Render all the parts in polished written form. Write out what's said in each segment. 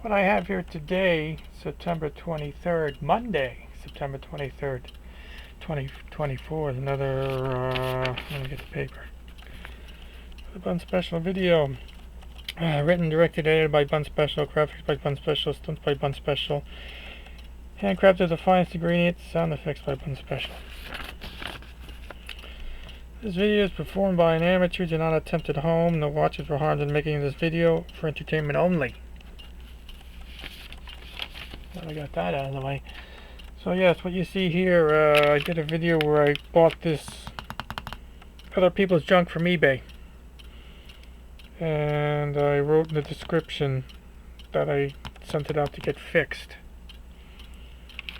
What I have here today, September 23rd, Monday, September 23rd, 2024, is another, let me get the paper. The Bun Special video. Written, directed, edited by Bun Special, graphics by Bun Special, stunts by Bun Special, handcrafted to the finest ingredients, sound effects by Bun Special. This video is performed by an amateur, do not attempt at home. No watches were harmed in making this video, for entertainment only. I got that out of the way. So yes, what you see here, I did a video where I bought this other people's junk from eBay. And I wrote in the description that I sent it out to get fixed.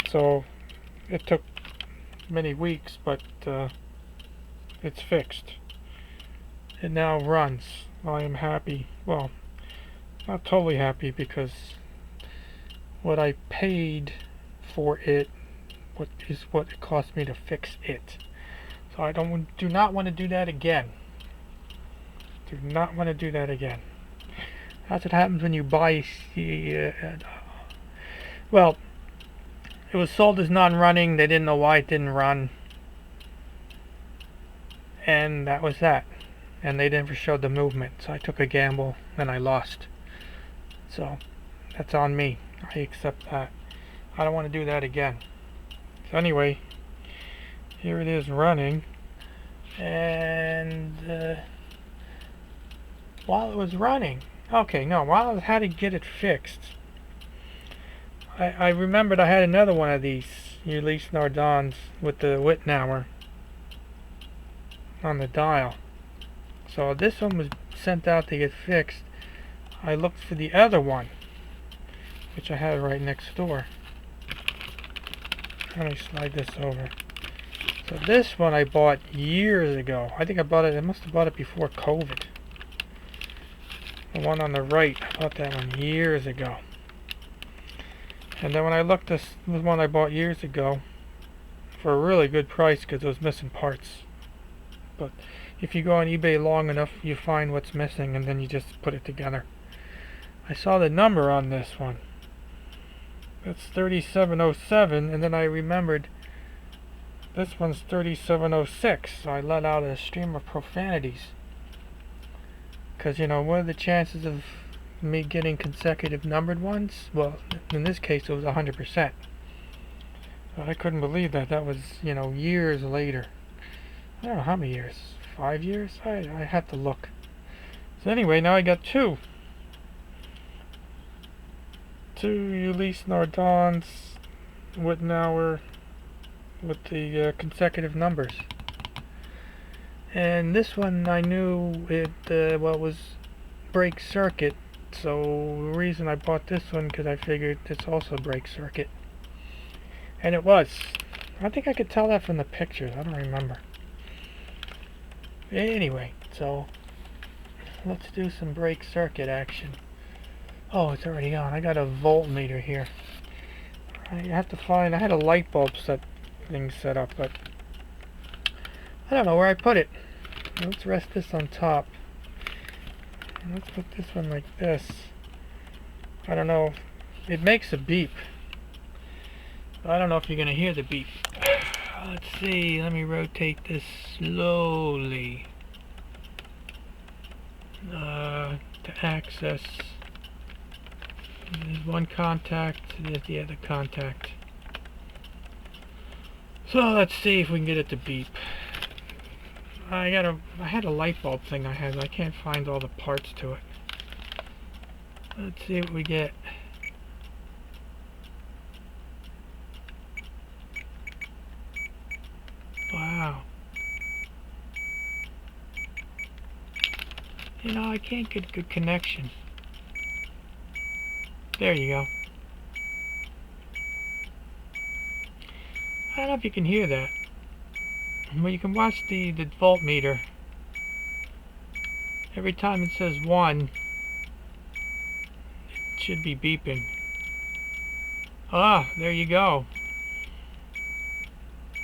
So it took many weeks, but it's fixed. It now runs. I am happy. Well, not totally happy, because what I paid for it is what it cost me to fix it. So I do not want to do that again. Do not want to do that again. That's what happens when you buy. Well, it was sold as non-running. They didn't know why it didn't run, and that was that. And they never showed the movement, so I took a gamble and I lost. So that's on me. I accept that. I don't want to do that again. So anyway, here it is running, and while it was running, while I had to get it fixed, I remembered I had another one of these Ulysse Nardons with the Whitnauer on the dial. So this one was sent out to get fixed. I looked for the other one, which I had right next door. Let me slide this over. So this one I bought years ago. I think I must have bought it before COVID. The one on the right, I bought that one years ago. And then when I looked, this was one I bought years ago for a really good price because it was missing parts. But if you go on eBay long enough, you find what's missing and then you just put it together. I saw the number on this one. That's 3707, and then I remembered this one's 3706, so I let out a stream of profanities. Because, what are the chances of me getting consecutive numbered ones? Well, in this case it was 100%. I couldn't believe that. That was, years later. I don't know how many years. 5 years? I have to look. So anyway, now I got two Ulysse Nardons Whitnauer with the consecutive numbers. And this one I knew it was brake circuit, so the reason I bought this one because I figured it's also brake circuit. And it was. I think I could tell that from the pictures. I don't remember. Anyway, so let's do some brake circuit action. Oh, it's already on. I got a voltmeter here. I have to find. I had a light bulb thing set up, but I don't know where I put it. Let's rest this on top. And let's put this one like this. I don't know. It makes a beep. I don't know if you're going to hear the beep. Let's see. Let me rotate this slowly to access. There's one contact, there's the other contact. So let's see if we can get it to beep. I had a light bulb thing I can't find all the parts to it. Let's see what we get. Wow. I can't get a good connection. There you go. I don't know if you can hear that. Well, you can watch the voltmeter. Every time it says 1, it should be beeping. Ah, there you go.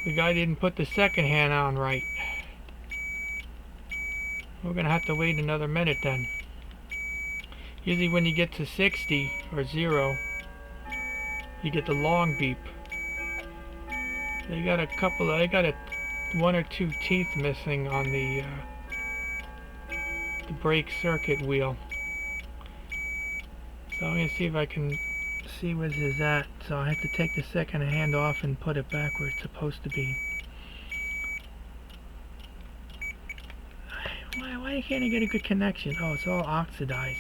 The guy didn't put the second hand on right. We're going to have to wait another minute then. Usually when you get to 60 or 0, you get the long beep. They got a couple of, I got a 1 or 2 teeth missing on the brake circuit wheel. So I'm going to see if I can see where this is at. So I have to take the second hand off and put it back where it's supposed to be. Why can't I get a good connection? Oh, it's all oxidized.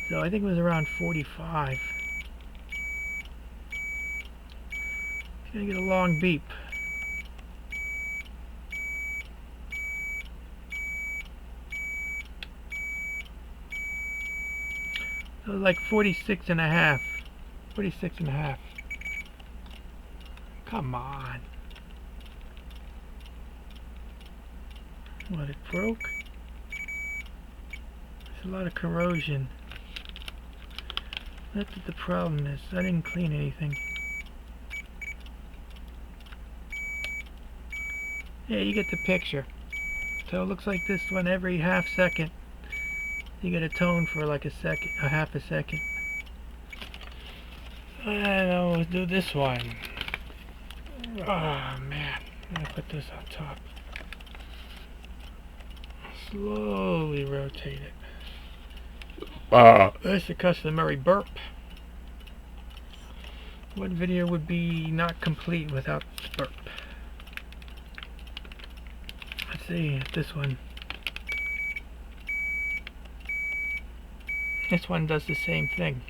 So I think it was around 45. It's gonna get a long beep. So like 46 and a half. 46 and a half. Come on. What, it broke? There's a lot of corrosion. That's what the problem is. I didn't clean anything. Yeah, you get the picture. So it looks like this one every half second. You get a tone for like a second, a half a second. And I'll do this one. Oh man, I'm gonna put this on top. Slowly rotate it. There's the customary burp. What video would be not complete without the burp? Let's see, this one. This one does the same thing.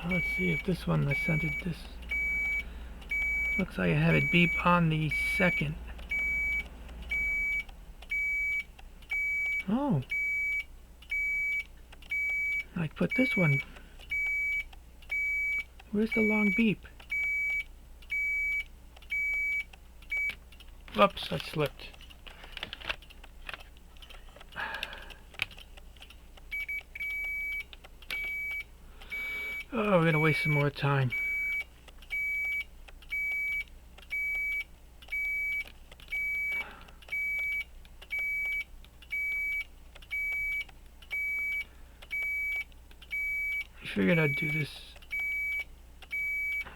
Let's see if this one, I centered this. Looks like I have it beep on the second. Oh. I put this one. Where's the long beep? Oops, I slipped. Oh, we're gonna waste some more time. I figured I'd do this.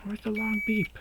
Where's the long beep?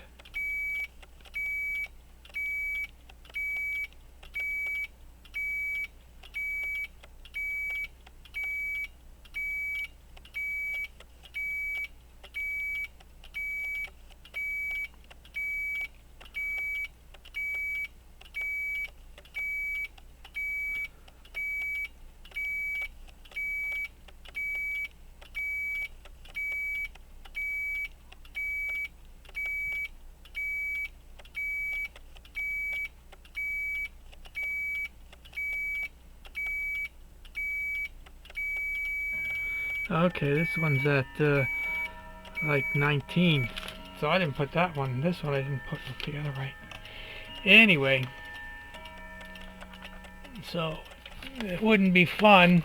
Okay, this one's at like 19. So I didn't put that one. This one I didn't put together right. Anyway, so it wouldn't be fun.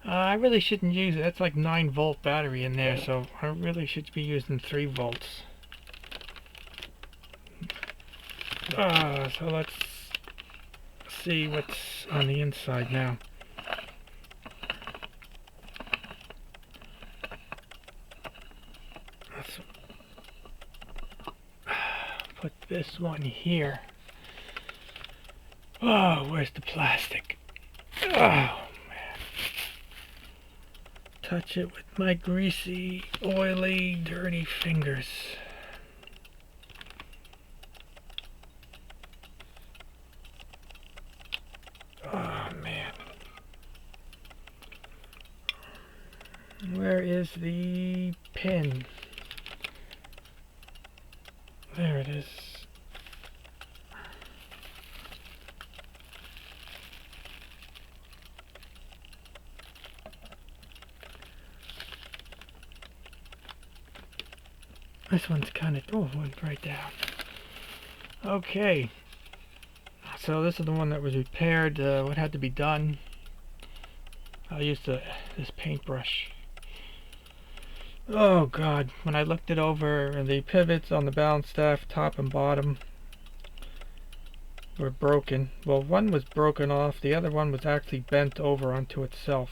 I really shouldn't use it. That's like 9-volt battery in there, so I really should be using 3 volts. So let's see what's on the inside now. Let's put this one here. Oh, where's the plastic? Oh, man. Touch it with my greasy, oily, dirty fingers. Oh, man. Where is the pin? There it is. This one's kind of, oh, went right down. Okay. So this is the one that was repaired. What had to be done? I'll use this paintbrush. Oh god, when I looked it over, the pivots on the balance staff, top and bottom, were broken. Well, one was broken off, the other one was actually bent over onto itself,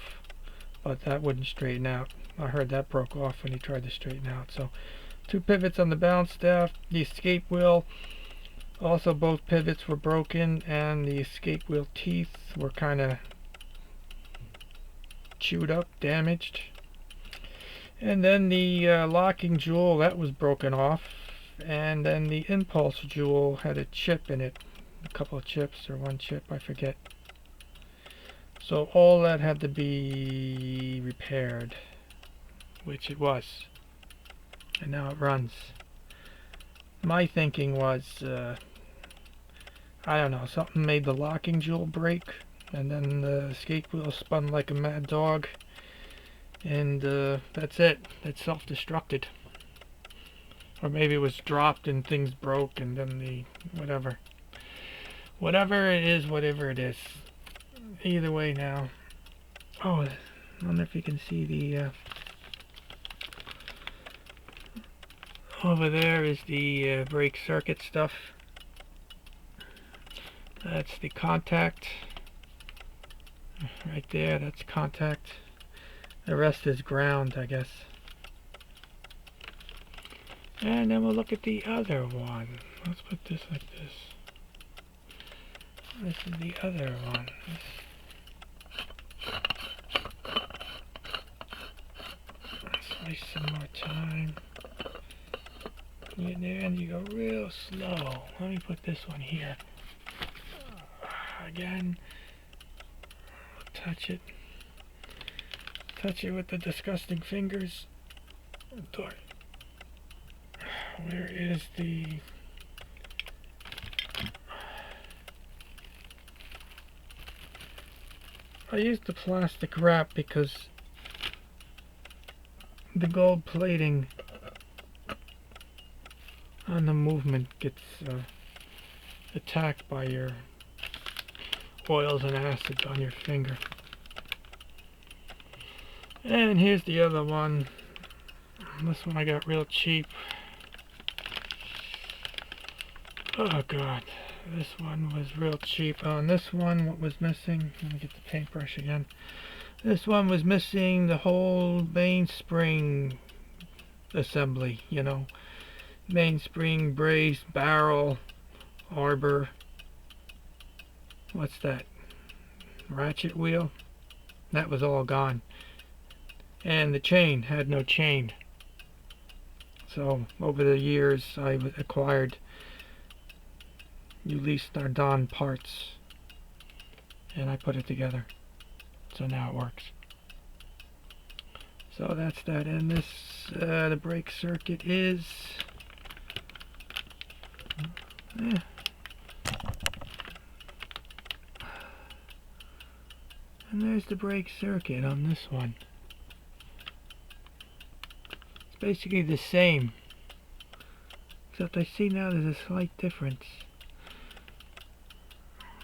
but that wouldn't straighten out. I heard that broke off when he tried to straighten out. So, two pivots on the balance staff, the escape wheel, also both pivots were broken, and the escape wheel teeth were kind of chewed up, damaged. And then the locking jewel, that was broken off. And then the impulse jewel had a chip in it. A couple of chips, or one chip, I forget. So all that had to be repaired. Which it was. And now it runs. My thinking was, I don't know, something made the locking jewel break. And then the escape wheel spun like a mad dog. And that's it. It self-destructed. Or maybe it was dropped and things broke and then the whatever. Whatever it is, whatever it is. Either way now. Oh, I wonder if you can see the... over there is the brake circuit stuff. That's the contact. Right there, that's contact. The rest is ground, I guess. And then we'll look at the other one. Let's put this like this. This is the other one. Let's waste some more time. Get there and you go real slow. Let me put this one here. Again. Touch it. Touch it with the disgusting fingers. Where is the... I used the plastic wrap because the gold plating on the movement gets attacked by your oils and acids on your finger. And here's the other one. This one I got real cheap. Oh god, this one was real cheap. On this one, what was missing? Let me get the paintbrush again. This one was missing the whole mainspring assembly, you know. Mainspring, brace, barrel, arbor. What's that? Ratchet wheel? That was all gone. And the chain had no chain. So over the years I acquired Ulysse Nardon parts and I put it together. So now it works. So that's that. And this, the brake circuit is... yeah. And there's the brake circuit on this one. It's basically the same, except I see now there's a slight difference.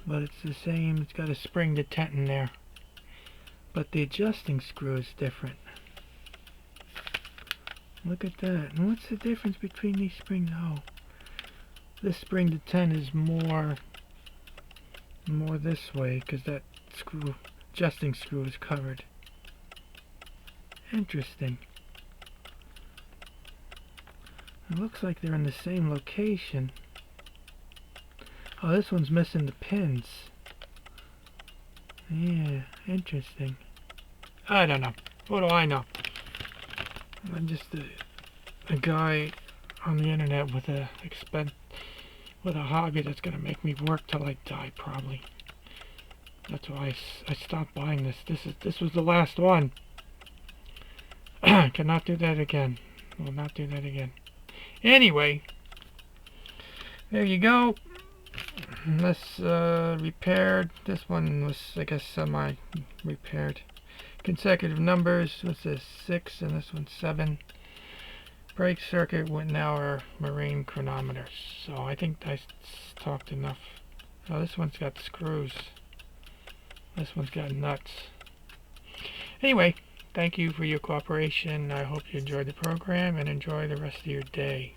But it's the same. It's got a spring detent in there, but the adjusting screw is different. Look at that. And what's the difference between these springs? Oh, this spring detent is more this way because that screw, adjusting screw, is covered. Interesting. It looks like they're in the same location. Oh, this one's missing the pins. Yeah, interesting. I don't know. What do I know? I'm just a guy on the internet with a hobby that's gonna make me work till I die, probably. That's why I stopped buying this. This was the last one. Cannot do that again. Will not do that again. Anyway, there you go. This repaired. This one was, I guess, semi-repaired. Consecutive numbers. What's this? 6, and this one's 7. Brake circuit with now our marine chronometer. So I think I talked enough. Oh, this one's got screws. This one's got nuts. Anyway, thank you for your cooperation. I hope you enjoyed the program and enjoy the rest of your day.